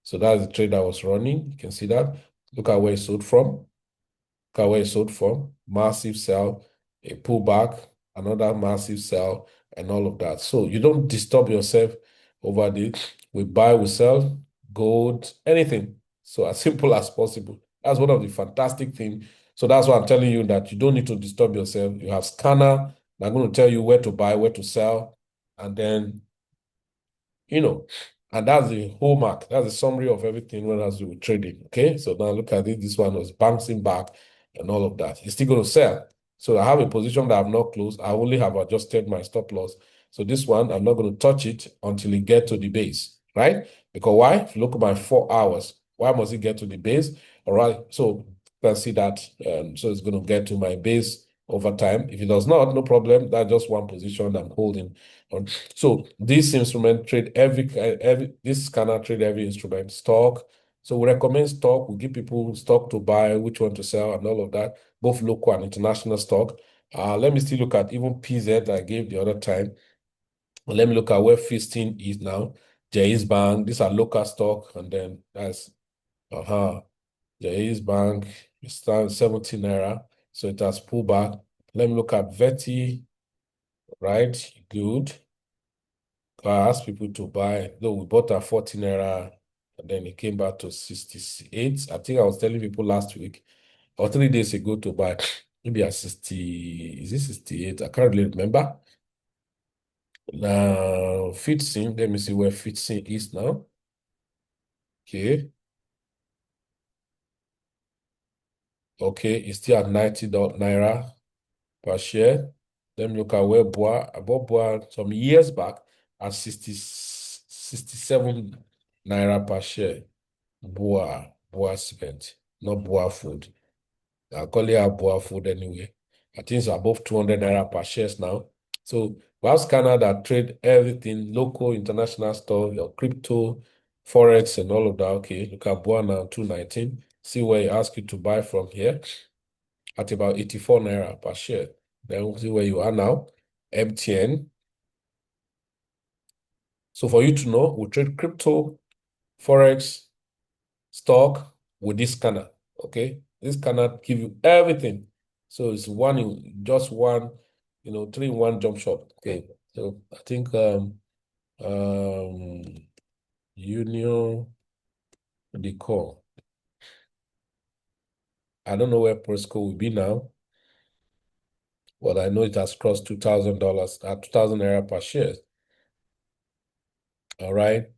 So that's the trade I was running. You can see that. Look at where it sold from. Look at where it sold from. Massive sell, a pullback, another massive sell, and all of that. So you don't disturb yourself over this. We buy, we sell, gold, anything. So as simple as possible. That's one of the fantastic things. So that's why I'm telling you that you don't need to disturb yourself. You have scanner. I'm going to tell you where to buy, where to sell, and then you know, and that's the hallmark. That's the summary of everything when has to do with trading. Okay, so now look at it. This one was bouncing back and all of that. It's still going to sell. So I have a position that I've not closed. I only have adjusted my stop loss. So this one, I'm not going to touch it until it get to the base, right? Because why? If you look at my 4 hours, why must it get to the base? All right. So you can see that. So it's going to get to my base over time. If it does not, no problem. That's just one position I'm holding on. So this instrument trade this scanner trade every instrument, stock. So we recommend stock. We give people stock to buy, which one to sell, and all of that, both local and international stock. Let me still look at even PZ that I gave the other time. Let me look at where Fisting is now. Jais Bank. These are local stock, and then that's Jais Bank. It's 17 naira, so it has pulled back. Let me look at Veti. Right, good. I asked people to buy, though we bought at 40 naira, and then it came back to 68. I think I was telling people last week or 3 days ago to buy maybe at 60, is it 68? I can't really remember. Now, FitSim, let me see where FitSim is now. Okay. Okay, it's still at 90 naira per share. Let me look at where I bought Boa some years back at 67 naira per share. Boa cement, not Boa food. I call it Boa food anyway. I think it's above 200 naira per shares now. So we have scanner that trade everything, local, international stuff, your crypto, forex, and all of that. Okay, look at Boa now, 219. See where he asks you to buy from here at about 84 naira per share. Then we'll see where you are now. MTN. So for you to know, we trade crypto, Forex, stock with this scanner. Okay. This scanner give you everything. So it's just one, 3-in-1 jump shop. Okay. So I think Union Decor. I don't know where Presco will be now, but I know it has crossed $2,000 at 2,000 naira per share. All right.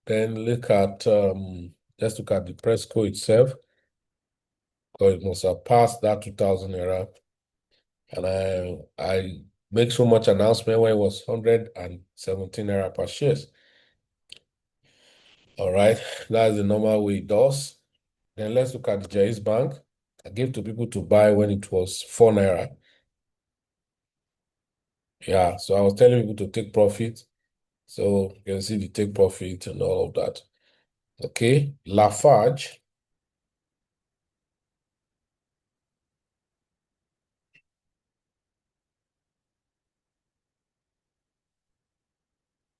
Then let's look at the Presco itself, because it must have passed that 2,000 naira. And I make so much announcement when it was 117 naira per shares. All right, that's the normal way it does. Then let's look at the Jais Bank. I gave to people to buy when it was 4 naira. Yeah, so I was telling people to take profit. So you can see the take profit and all of that. Okay, Lafarge.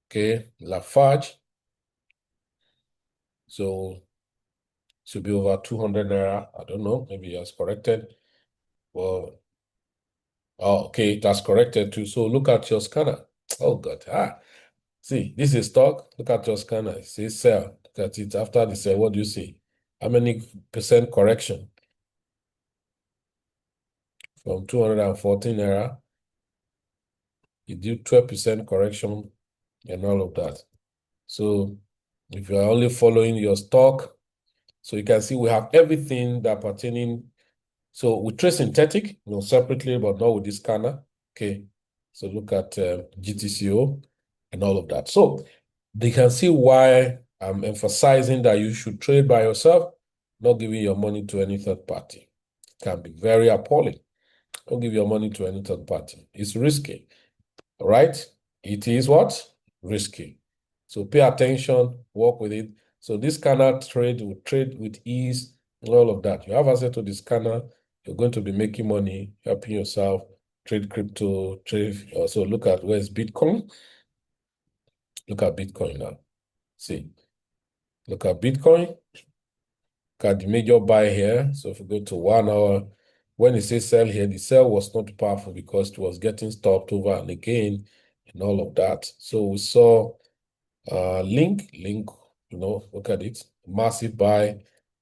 Okay, Lafarge. So should be over 200 naira. I don't know, maybe it has corrected. Well, oh, okay, it has corrected too. So look at your scanner. Oh God. See, this is stock. Look at your scanner. It says sell. Look at it. After the sell, what do you see? How many percent correction? From 214 naira, you do 12% correction and all of that. So if you are only following your stock, so you can see we have everything that pertaining. So we trade synthetic, separately, but not with this scanner. Okay. So look at GTCO and all of that. So they can see why I'm emphasizing that you should trade by yourself, not giving your money to any third party. It can be very appalling. Don't give your money to any third party. It's risky, right? It is what? Risky. So pay attention, work with it. So this scanner will trade with ease and all of that. You have access to the scanner, you're going to be making money, helping yourself, trade crypto, trade. Also look at where's Bitcoin. Look at Bitcoin now. See, look at Bitcoin. Look at the major buy here. So if we go to 1 hour, when it says sell here, the sell was not powerful because it was getting stopped over and again and all of that. So we saw link, look at it, massive buy,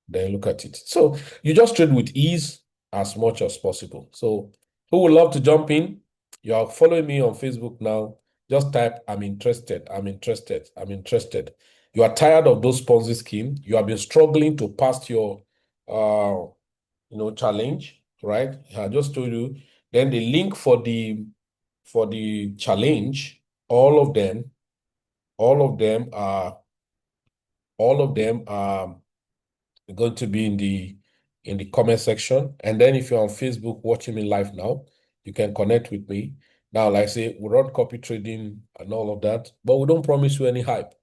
then look at it. So you just trade with ease as much as possible. So who would love to jump in? You are following me on Facebook now. Just type, I'm interested, I'm interested, I'm interested. You are tired of those Ponzi scheme. You have been struggling to pass your challenge, right? I just told you. Then the link for the challenge, all of them are going to be in the comment section. And then if you're on Facebook watching me live now, you can connect with me. Now, like I say, we run copy trading and all of that, but we don't promise you any hype.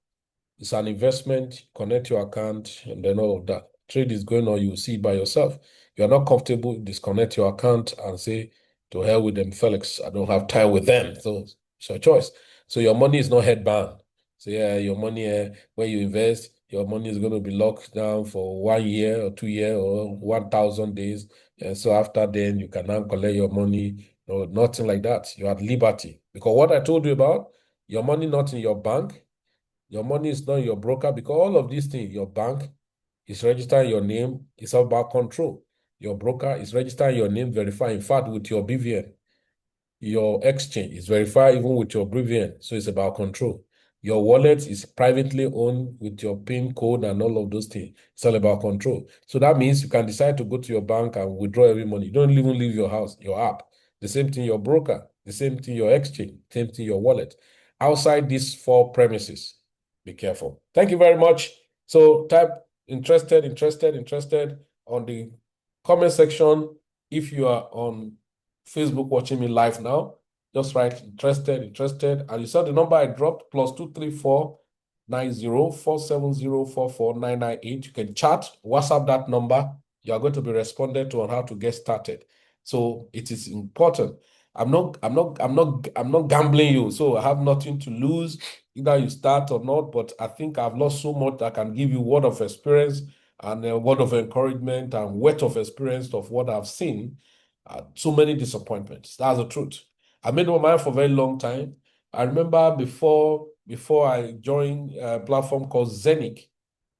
It's an investment, connect your account, and then all of that. Trade is going on, you will see it by yourself. You're not comfortable, disconnect your account and say, to hell with them, Felix, I don't have time with them. So it's your choice. So your money is not headbound. So yeah, your money, when you invest, your money is going to be locked down for 1 year or 2 years or 1,000 days. And so after then, you can now collect your money. No, nothing like that. You're at liberty. Because what I told you about, your money not in your bank, your money is not your broker, because all of these things, your bank is registering your name, it's all about control. Your broker is registering your name, verify. In fact, with your BVN, your exchange is verified even with your BVN. So it's about control. Your wallet is privately owned with your PIN code and all of those things. It's all about control. So that means you can decide to go to your bank and withdraw every money. You don't even leave your house, your app. The same thing your broker, the same thing your exchange, same thing your wallet. Outside these four premises, be careful. Thank you very much. So type interested on the comment section. If you are on Facebook watching me live now, just write interested. And you saw the number I dropped, +234 90 470 44 998. You can chat, WhatsApp that number. You are going to be responded to on how to get started. So it is important. I'm not gambling you. So I have nothing to lose. Either you start or not, but I think I've lost so much that I can give you word of experience and a word of encouragement and weight of experience of what I've seen. So many disappointments. That's the truth. I made my mind for a very long time. I remember before I joined a platform called Zenic,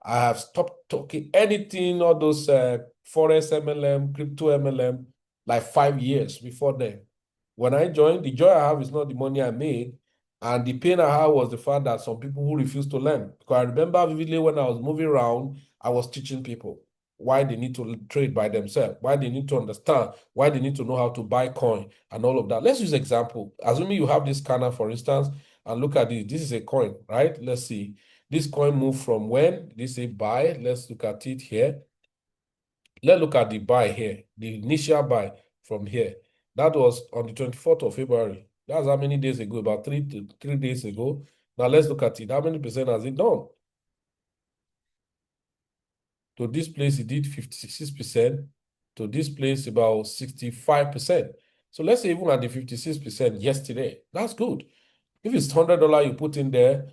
I have stopped talking anything, all those Forex MLM, crypto MLM, like 5 years before then. When I joined, the joy I have is not the money I made, and the pain I had was the fact that some people who refused to learn. Because I remember vividly when I was moving around, I was teaching people why they need to trade by themselves, why they need to understand, why they need to know how to buy coin and all of that. Let's use example. Assuming you have this scanner, for instance, and look at this. This is a coin, right? Let's see. This coin moved from when? This is a buy. Let's look at it here. Let's look at the buy here, the initial buy from here. That was on the 24th of February. That's how many days ago? About 3 days ago. Now let's look at it. How many percent has it done? To this place, it did 56%. To this place, about 65%. So let's say even at the 56% yesterday, that's good. If it's $100 you put in there,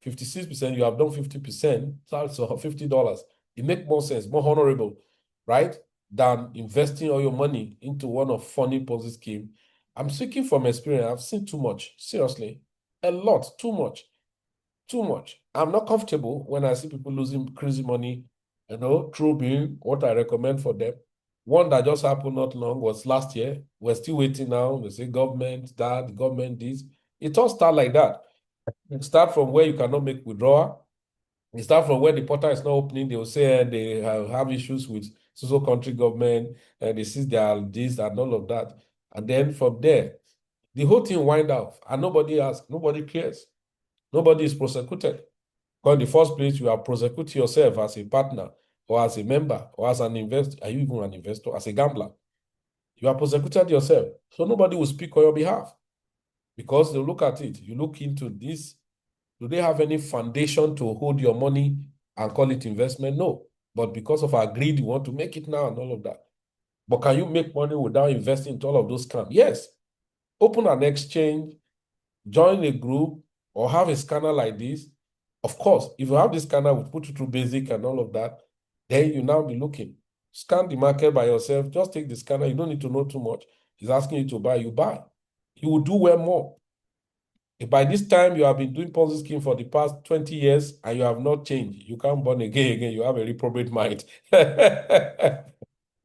56%, you have done 50%, so $50. It makes more sense, more honorable, right? Than investing all your money into one of funny Ponzi scheme. I'm speaking from experience. I've seen too much, seriously, a lot, too much, too much. I'm not comfortable when I see people losing crazy money, through being what I recommend for them. One that just happened not long was last year. We're still waiting now. They say government that, government this. It all start like that. You start from where you cannot make withdrawal. You start from where the portal is not opening. They will say they have issues with social country government and they see their this and all of that. And then from there, the whole thing wind up and nobody asks, nobody cares. Nobody is prosecuted. Because in the first place, you are prosecuting yourself as a partner or as a member or as an investor. Are you even an investor? As a gambler? You are prosecuted yourself. So nobody will speak on your behalf because they'll look at it. You look into this. Do they have any foundation to hold your money and call it investment? No. But because of our greed, you want to make it now and all of that. But can you make money without investing into all of those scams? Yes. Open an exchange, join a group, or have a scanner like this. Of course, if you have this scanner, we put it through basic and all of that, then you now be looking. Scan the market by yourself. Just take the scanner. You don't need to know too much. He's asking you to buy, you buy. You will do well more. If by this time you have been doing Ponzi scheme for the past 20 years and you have not changed, you can't born again. You have a reprobate mind.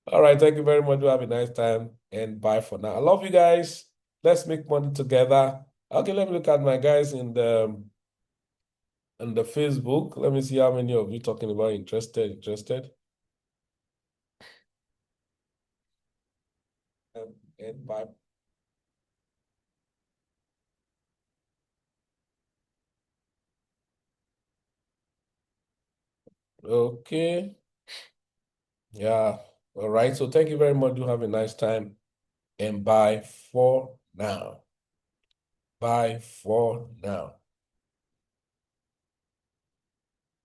All right, thank you very much. You have a nice time and bye for now. I love you guys. Let's make money together. Okay, let me look at my guys in the Facebook. Let me see how many of you talking about interested. And bye. Okay. Yeah. All right. So thank you very much. Do have a nice time and bye for now. Bye for now.